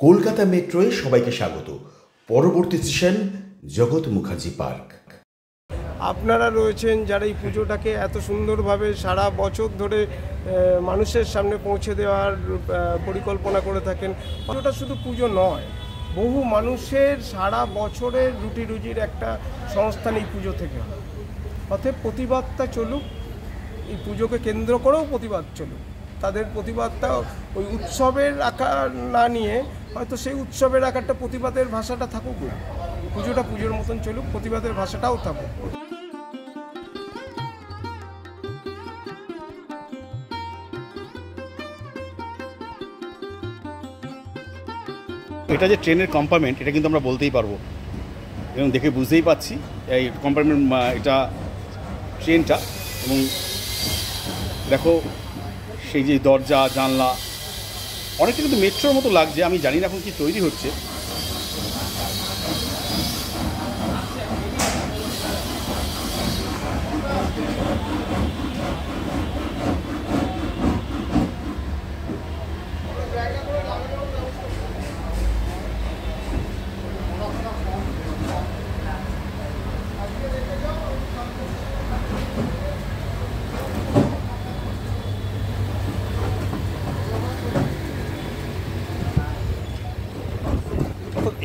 কলকাতা মেট্রোয়ে সবাইকে স্বাগত। পরবর্তী স্টেশন জগৎ মুখার্জি পার্ক। আপনারা রয়েছেন যারা এই পুজোটাকে এত সুন্দরভাবে সারা বছর ধরে মানুষের সামনে পৌঁছে দেওয়ার পরিকল্পনা করে থাকেন। পুজোটা শুধু পুজো নয়, বহু মানুষের সারা বছরের রুটি রুজির একটা সংস্থান এই পুজো থেকে হয়। অতএব প্রতিবাদটা চলুক, এই পুজোকে কেন্দ্র করেও প্রতিবাদ চলুক। তাদের প্রতিবাদটা ওই উৎসবের আকার না নিয়ে হয়তো সেই উৎসবের আকারটা প্রতিবাদের ভাষাটা থাকুক না, পুজোটা পুজোর মতন চলুক, প্রতিবাদের ভাষাটাও থাকুক। এটা যে ট্রেনের কম্পার্টমেন্ট, এটা কিন্তু আমরা বলতেই পারবো এবং দেখে বুঝতেই পাচ্ছি এই কম্পার্টমেন্ট, এটা ট্রেনটা। এবং দেখো সেই যে দরজা জানলা অনেকটা কিন্তু মেট্রোর মতো লাগছে। আমি জানি না এখন কি তৈরি হচ্ছে।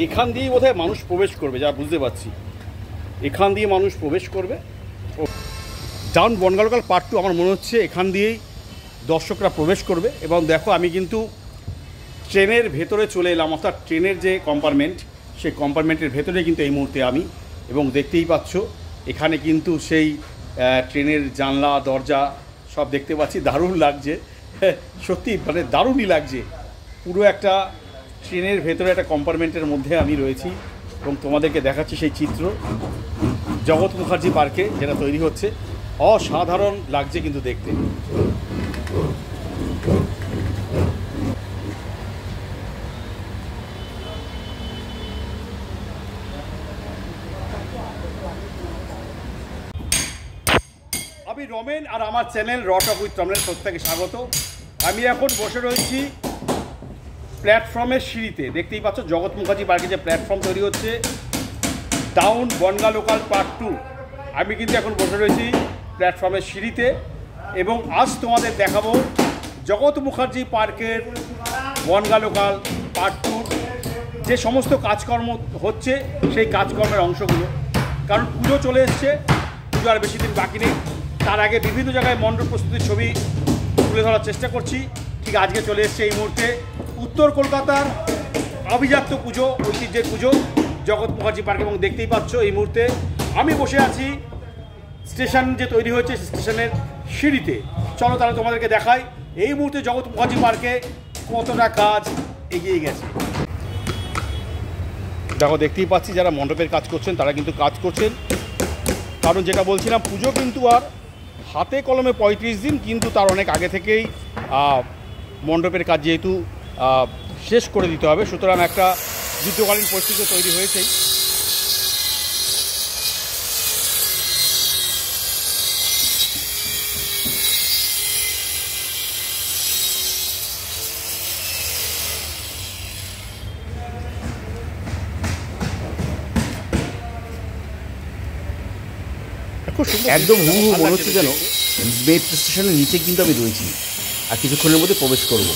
এখান দিয়েই বোধহয় মানুষ প্রবেশ করবে, যা বুঝতে পারছি এখান দিয়ে মানুষ প্রবেশ করবে। ডাউন বনগাঁ লোকাল পার্ট 2 আমার মনে হচ্ছে এখান দিয়েই দর্শকরা প্রবেশ করবে। এবং দেখো আমি কিন্তু ট্রেনের ভেতরে চলে এলাম, অর্থাৎ ট্রেনের যে কম্পার্টমেন্ট সেই কম্পার্টমেন্টের ভেতরে কিন্তু এই মুহূর্তে আমি, এবং দেখতেই পাচ্ছ এখানে কিন্তু সেই ট্রেনের জানলা দরজা সব দেখতে পাচ্ছি। দারুণ লাগছে, সত্যি মানে দারুণই লাগছে। পুরো একটা ট্রেনের ভেতরে একটা কম্পার্টমেন্টের মধ্যে আমি রয়েছি এবং তোমাদেরকে দেখাচ্ছি সেই চিত্র জগৎ মুখার্জি পার্কে যেটা তৈরি হচ্ছে। অসাধারণ লাগছে কিন্তু দেখতে। আমি রমেন আর আমার চ্যানেল র টক উইথ রমেনের প্রত্যেকে স্বাগত। আমি এখন বসে রয়েছি প্ল্যাটফর্মের সিঁড়িতে। দেখতেই পাচ্ছ জগৎ মুখার্জি পার্কে যে প্ল্যাটফর্ম তৈরি হচ্ছে ডাউন বনগাঁ লোকাল পার্ট 2। আমি কিন্তু এখন বসে রয়েছি প্ল্যাটফর্মের সিঁড়িতে এবং আজ তোমাদের দেখাবো জগৎ মুখার্জি পার্কের বনগাঁ লোকাল পার্ট 2 যে সমস্ত কাজকর্ম হচ্ছে সেই কাজকর্মের অংশগুলো। কারণ পুজো চলে এসছে, পুজো আর বেশি দিন বাকি নেই। তার আগে বিভিন্ন জায়গায় মণ্ডপ প্রস্তুতির ছবি তুলে ধরার চেষ্টা করছি। ঠিক আজকে চলে এসছে এই মুহূর্তে উত্তর কলকাতার আভিজাত্য পুজো, ঐতিহ্যের পুজো জগৎ মুখার্জি পার্ক। এবং দেখতেই পাচ্ছ এই মুহূর্তে আমি বসে আছি স্টেশন যে তৈরি হয়েছে স্টেশনের সিঁড়িতে। চলো তাহলে তোমাদেরকে দেখাই এই মুহূর্তে জগৎ মুখার্জি পার্কে কতটা কাজ এগিয়ে গেছে। দেখো দেখতেই পাচ্ছি যারা মণ্ডপের কাজ করছেন তারা কিন্তু কাজ করছেন। কারণ যেটা বলছিলাম, পুজো কিন্তু আর হাতে কলমে 35 দিন, কিন্তু তার অনেক আগে থেকেই মণ্ডপের কাজ যেহেতু শেষ করে দিতে হবে, সুতরাং একটা যুদ্ধকালীন পরিস্থিতি তৈরি হয়েছেই। একদম হুবহু মনে হচ্ছে যেন মেট্রো স্টেশনের নিচে কিন্তু আমি রয়েছি, আর কিছুক্ষণের মধ্যে প্রবেশ করব।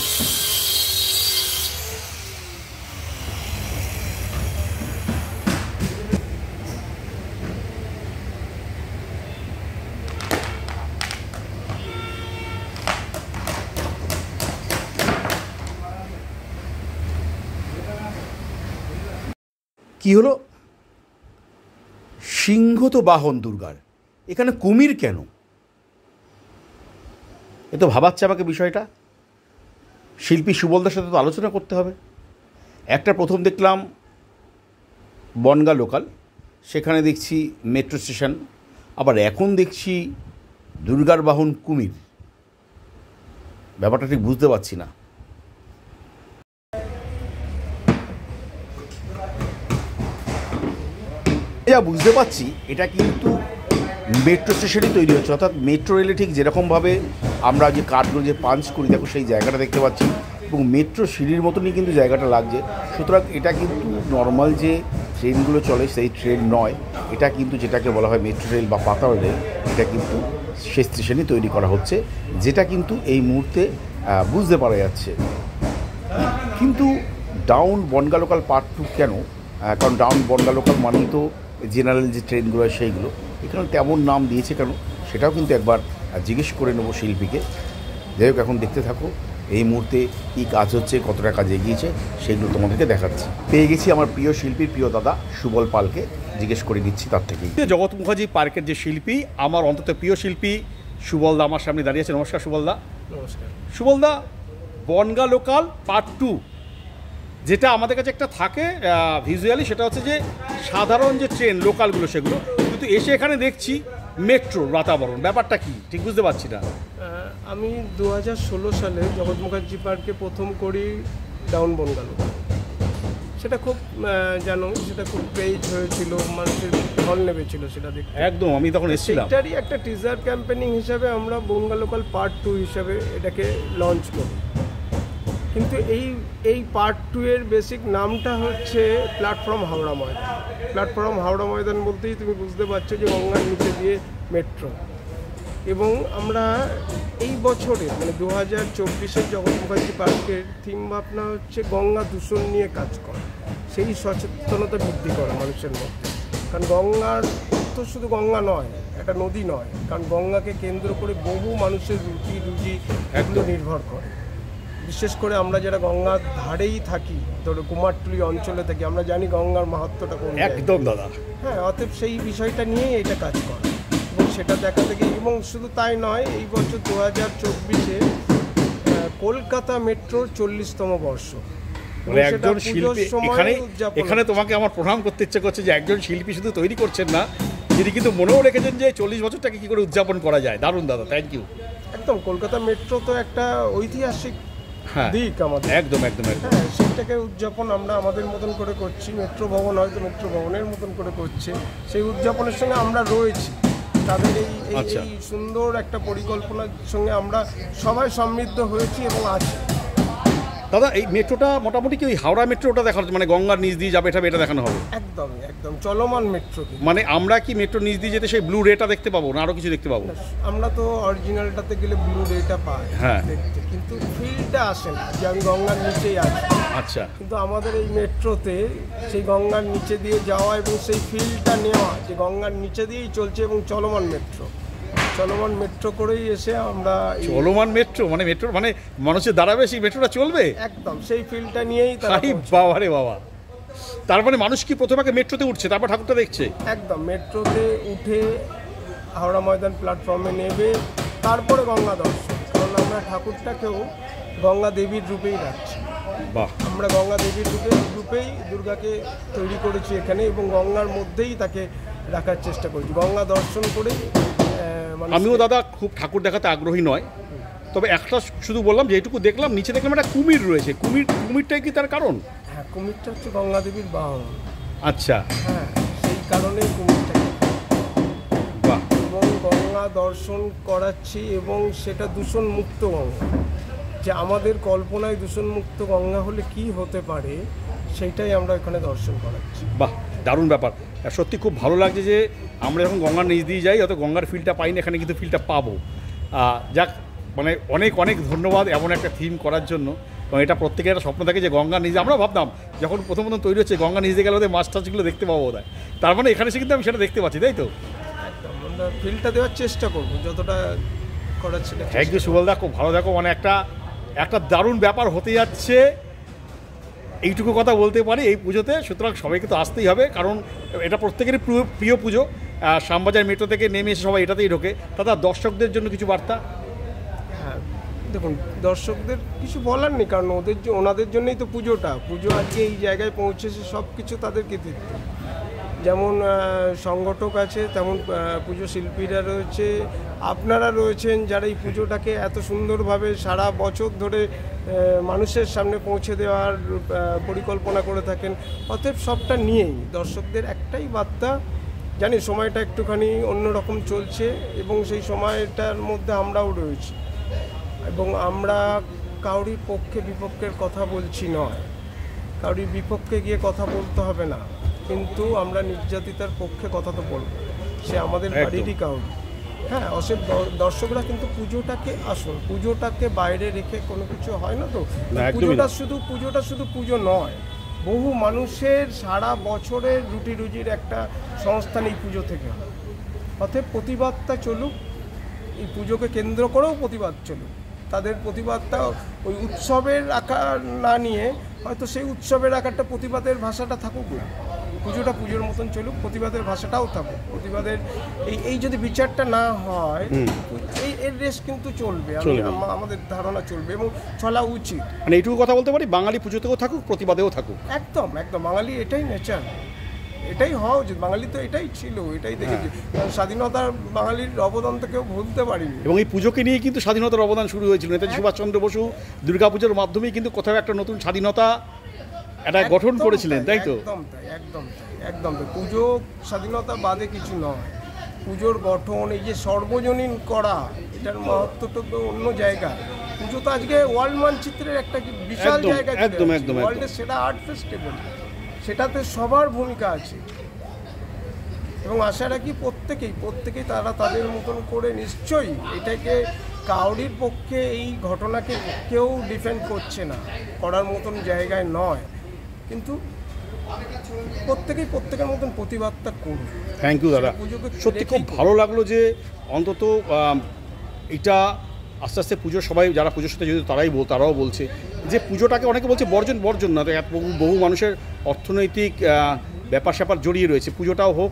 কি হলো? সিংহ তো বাহন দুর্গার, এখানে কুমির কেন? এ তো ভাবাচ্ছে আমাকে বিষয়টা। শিল্পী সুবলদার সাথে তো আলোচনা করতে হবে। একটা প্রথম দেখলাম বনগাঁ লোকাল, সেখানে দেখছি মেট্রো স্টেশন, আবার এখন দেখছি দুর্গার বাহন কুমির। ব্যাপারটা ঠিক বুঝতে পারছি না। যা বুঝতে পারছি এটা কিন্তু মেট্রো স্টেশনই তৈরি হচ্ছে, অর্থাৎ মেট্রো রেলে ঠিক যেরকমভাবে আমরা যে কাঠগুলো যে পাঞ্চ করি, দেখো সেই জায়গাটা দেখতে পাচ্ছি, এবং মেট্রো সিঁড়ির মতনই কিন্তু জায়গাটা লাগছে। সুতরাং এটা কিন্তু নর্মাল যে ট্রেনগুলো চলে সেই ট্রেন নয়, এটা কিন্তু যেটাকে বলা হয় মেট্রো রেল বা পাতাল রেল, এটা কিন্তু সেই স্টেশনে তৈরি করা হচ্ছে, যেটা কিন্তু এই মুহূর্তে বুঝতে পারা যাচ্ছে। কিন্তু ডাউন বনগা লোকাল পার্ট 2 কেন? কারণ ডাউন বনগা লোকাল মানেই তো জেনারেল যে ট্রেনগুলো হয় সেইগুলো, এখানে তেমন নাম দিয়েছে কেন সেটাও কিন্তু একবার জিজ্ঞেস করে নেবো শিল্পীকে। যাই হোক, এখন দেখতে থাকো এই মুহূর্তে কী কাজ হচ্ছে, কতটা কাজ এগিয়েছে, সেগুলো তোমাদেরকে দেখাচ্ছি। পেয়ে গেছি আমার প্রিয় শিল্পীর প্রিয় দাদা সুবল পালকে, জিজ্ঞেস করে নিচ্ছি তার থেকেই। জগৎ মুখার্জি পার্কের যে শিল্পী, আমার অন্তত প্রিয় শিল্পী সুবলদা আমার সামনে দাঁড়িয়ে আছে। নমস্কার সুবলদা। নমস্কার। সুবলদা, বনগা লোকাল পার্ট 2 যেটা আমাদের কাছে একটা থাকে ভিজুয়ালি, সেটা হচ্ছে যে সাধারণ যে ট্রেন লোকালগুলো সেগুলো, কিন্তু এসে এখানে দেখছি মেট্রো বাতাবরণ, ব্যাপারটা কি ঠিক বুঝতে পারছি না। আমি 2016 সালে জগৎ মুখার্জি পার্কে প্রথম করি ডাউন বনগা লোকাল। সেটা খুব জানো, সেটা খুব প্রেজ হয়েছিল, মানুষের ঢল নেমেছিল সেটা দেখতে। একদম, আমি তখন এসেছিলাম। সেটারই একটা টিজার ক্যাম্পেনিং হিসাবে আমরা বনগা লোকাল পার্ট 2 হিসাবে এটাকে লঞ্চ করি। কিন্তু এই পার্ট 2 এর বেসিক নামটা হচ্ছে প্ল্যাটফর্ম হাওড়া ময়দান। প্ল্যাটফর্ম হাওড়া ময়দান বলতেই তুমি বুঝতে পারছো যে গঙ্গার নিচে দিয়ে মেট্রো। এবং আমরা এই বছরে মানে 2024-এর জগৎ মুখার্জি পার্কের থিম ভাবনা হচ্ছে গঙ্গা দূষণ নিয়ে কাজ করা, সেই সচেতনতা বৃদ্ধি করা মানুষের মধ্যে। কারণ গঙ্গার তো শুধু গঙ্গা নয়, একটা নদী নয়, কারণ গঙ্গাকে কেন্দ্র করে বহু মানুষের রুটি রুজি এগুলো নির্ভর করে। বিশেষ করে আমরা যারা গঙ্গার ধারেই থাকি, ধরো কুমারটুলি অঞ্চলে থাকি, আমরা জানি গঙ্গার মাহাত্ম্যটা কোন। একদম দাদা। হ্যাঁ, অতএব সেই বিষয়টা নিয়েই এটা কাজ করে এবং সেটা দেখা থেকে। এবং শুধু তাই নয়, এই বছর 2024-এ কলকাতা মেট্রোর 40তম বর্ষ। মানে একজন শিল্পী এখানে তোমাকে আমার প্রণাম করতে ইচ্ছে করছে যে একজন শিল্পী শুধু তৈরি করছেন না, তিনি কিন্তু মনেও রেখেছেন যে 40 বছরটাকে কী করে উদযাপন করা যায়। দারুণ দাদা, থ্যাংক ইউ। একদম, কলকাতা মেট্রো তো একটা ঐতিহাসিক দিক আমাদের। একদম একদম একদম। হ্যাঁ, সেইটাকে উদযাপন আমরা আমাদের মতন করে করছি। মেট্রো ভবন হয়তো মেট্রো ভবনের মতন করে করছে, সেই উদযাপনের সঙ্গে আমরা রয়েছি। তাদের এই সুন্দর একটা পরিকল্পনার সঙ্গে আমরা সবাই সমৃদ্ধ হয়েছি এবং আছি। দাদা, এই মেট্রোটা মোটামুটি কি ওই হাওড়া মেট্রোটা দেখানো, মানে গঙ্গার নিচ দিয়ে যাবে এটা দেখানো হবে? একদম একদম চলমান মেট্রো। মানে আমরা কি মেট্রো নিচ দিয়ে যেতে সেই ব্লু রেটা দেখতে পাবো না আরো কিছু দেখতে পাবো? আমরা তো অরিজিনালটাতে গেলে ব্লু রেটা পাই, হ্যাঁ, কিন্তু ফিলটা আসে না যে আমি গঙ্গার নিচেই আছি। আচ্ছা। কিন্তু আমাদের এই মেট্রোতে সেই গঙ্গার নিচে দিয়ে যাওয়া এবং সেই ফিলটা নেওয়া যে গঙ্গার নিচে দিয়েই চলছে এবং চলমান মেট্রো করেই এসে আমরা চলমান মেট্রো মানে মেট্রো মানে মানুষের দাঁড়াবে সেই মেট্রোটা চলবে, একদম সেই ফিলটা নিয়েই। বাবা রে বাবা, তার মানে মানুষ কি প্রথমে মেট্রোতে উঠছে তারপর ঠাকুরটা দেখছে? একদম, মেট্রোতে উঠে হাওড়া ময়দান প্ল্যাটফর্মে নেবে, তারপরে গঙ্গা দর্শন। কারণ আমরা ঠাকুরটাকেও গঙ্গা দেবীর রূপেই রাখছি। বাহ, আমরা গঙ্গা দেবীর রূপেই দুর্গাকে তৈরি করেছি এখানে এবং গঙ্গার মধ্যেই তাকে রাখার চেষ্টা করেছি। গঙ্গা দর্শন করেই আমিও দাদা খুব ঠাকুর দেখাতে আগ্রহী নয়, তবে একটা শুধু বললাম যে এইটুকু দেখলাম, নিচে দেখলাম একটা কুমির রয়েছে। কুমিরটাই কি তার কারণ? হ্যাঁ, কুমিরটা হচ্ছে গঙ্গা দেবীর বাহন। আচ্ছা, হ্যাঁ, সেই কারণেই কুমিরটা। বাহ। এবং গঙ্গা দর্শন করাচ্ছি এবং সেটা দূষণমুক্ত গঙ্গা, যে আমাদের কল্পনায় দূষণমুক্ত গঙ্গা হলে কি হতে পারে সেইটাই আমরা এখানে দর্শন করাচ্ছি। বাহ, দারুণ ব্যাপার। সত্যি খুব ভালো লাগছে যে আমরা যখন গঙ্গার নিচ দিয়ে যাই অত গঙ্গার ফিলটা পাই না, এখানে কিন্তু ফিলটা পাবো। যাক, মানে অনেক অনেক ধন্যবাদ এমন একটা থিম করার জন্য। এবং এটা প্রত্যেকের একটা স্বপ্ন থাকে যে গঙ্গার নিচে, আমরা ভাবতাম যখন প্রথম তৈরি হচ্ছে গঙ্গার নিচে গেলে ওদের মাছ টাছগুলো দেখতে পাবো ওদের, তার মানে এখানে এসে কিন্তু আমি সেটা দেখতে পাচ্ছি, তাই তো? একদম, আমরা ফিলটা দেওয়ার চেষ্টা করবো যতটা করার ছিল। থ্যাংক ইউ সুবলদা, খুব ভালো দেখো। মানে একটা দারুণ ব্যাপার হতে যাচ্ছে, এইটুকু কথা বলতে পারি এই পুজোতে। সুতরাং সবাইকে তো আসতেই হবে, কারণ এটা প্রত্যেকেরই প্রিয় পুজো। শ্যামবাজার মেট্রো থেকে নেমে এসে সবাই এটাতেই ঢোকে। দাদা, দর্শকদের জন্য কিছু বার্তা? হ্যাঁ, দেখুন, দর্শকদের কিছু বলার নেই, কারণ ওনাদের জন্যই তো পুজো আজকে এই জায়গায় পৌঁছেছে, সব কিছু তাদের কৃতিত্ব। যেমন সংগঠক আছে, তেমন পুজো শিল্পীরা রয়েছে, আপনারা রয়েছেন যারা এই পুজোটাকে এত সুন্দরভাবে সারা বছর ধরে মানুষের সামনে পৌঁছে দেওয়ার পরিকল্পনা করে থাকেন। অতএব সবটা নিয়েই দর্শকদের একটাই বার্তা, জানি সময়টা একটুখানি অন্যরকম চলছে এবং সেই সময়টার মধ্যে আমরাও রয়েছি এবং আমরা কাউরির পক্ষে বিপক্ষের কথা বলছি নয়। কারোর বিপক্ষে গিয়ে কথা বলতে হবে না, কিন্তু আমরা নির্যাতিতার পক্ষে কথা তো বলবো, সে আমাদের একদম। বাড়িরই কাউরি। হ্যাঁ, অসেব দর্শকরা কিন্তু পুজোটাকে আসুন, পুজোটাকে বাইরে রেখে কোনো কিছু হয় না তো। না, একদমই না। পুজোটা শুধু পুজো নয়, বহু মানুষের সারা বছরের রুটি রুজির একটা সংস্থান এই পুজো থেকে হয়। অতএব প্রতিবাদটা চলুক, এই পুজোকে কেন্দ্র করেও প্রতিবাদ চলুক। তাদের প্রতিবাদটা ওই উৎসবের আকার না নিয়ে হয়তো সেই উৎসবের আকারটা প্রতিবাদের ভাষাটা থাকুক না, পুজোটা পুজোর মতন চলুক, প্রতিবাদের ভাষাটাও থাকুক। প্রতিবাদের এই যদি বিচারটা না হয়, এর রেস কিন্তু চলবে, আমাদের ধারণা চলবে এবং চলা উচিত। মানে এইটুকু কথা বলতে পারি, বাঙালি পুজোতেও থাকুক, প্রতিবাদেও থাকুক। একদম একদম, বাঙালি এটাই নেচার, এটাই হওয়া উচিত। বাঙালি তো এটাই ছিল, এটাই দেখেছি। স্বাধীনতার বাঙালির অবদান তো কেউ ভুলতে পারিনি। এবং এই পুজোকে নিয়ে কিন্তু স্বাধীনতার অবদান শুরু হয়েছিল। নেতাজি সুভাষচন্দ্র বসু দুর্গাপুজোর মাধ্যমেই কিন্তু কোথাও একটা নতুন স্বাধীনতা এটা গঠন করেছিলেন, তাই তো? একদম তাই, একদম তাই, একদম তাই। পুজো স্বাধীনতা বাদে কিছু নয়, পুজোর গঠন, এই যে সর্বজনীন করা, এটার মাহাত্ম্যটা তো অন্য জায়গা। পুজো তো আজকে ওয়ার্ল্ড মানচিত্রের একটা বিশাল একদম, জায়গা, একদম, একদম, একদম। ওয়ার্ল্ডের সেটা আর্ট ফেস্টিভ্যাল, সেটাতে সবার ভূমিকা আছে এবং আশা রাখি প্রত্যেকেই তারা তাদের মতন করে নিশ্চয়ই এটাকে, কাউরির পক্ষে এই ঘটনাকে কেউ ডিফেন্ড করছে না, করার মতন জায়গায় নয়, কিন্তু প্রত্যেকের মতন প্রতিবাদটা করুন। থ্যাংক ইউ দাদা, সত্যি খুব ভালো লাগলো যে অন্তত এটা আস্তে আস্তে পুজো, সবাই যারা পুজোর সাথে জড়িত তারাও বলছে যে পুজোটাকে, অনেকে বলছে বর্জন না, বহু মানুষের অর্থনৈতিক ব্যাপার স্যাপার জড়িয়ে রয়েছে, পুজোটাও হোক,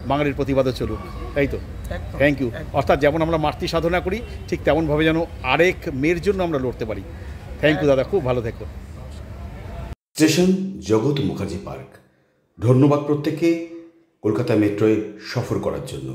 বাঙালির প্রতিবাদে চলুক, তাই তো? Thank you. অর্থাৎ যেমন আমরা মাতৃ সাধনা করি, ঠিক তেমনভাবে যেন আরেক মেয়ের জন্য আমরা লড়তে পারি। থ্যাংক ইউ দাদা, খুব ভালো থেকো। স্টেশন জগৎ মুখার্জি পার্ক। ধন্যবাদ প্রত্যেককে কলকাতা মেট্রোয় সফর করার জন্য।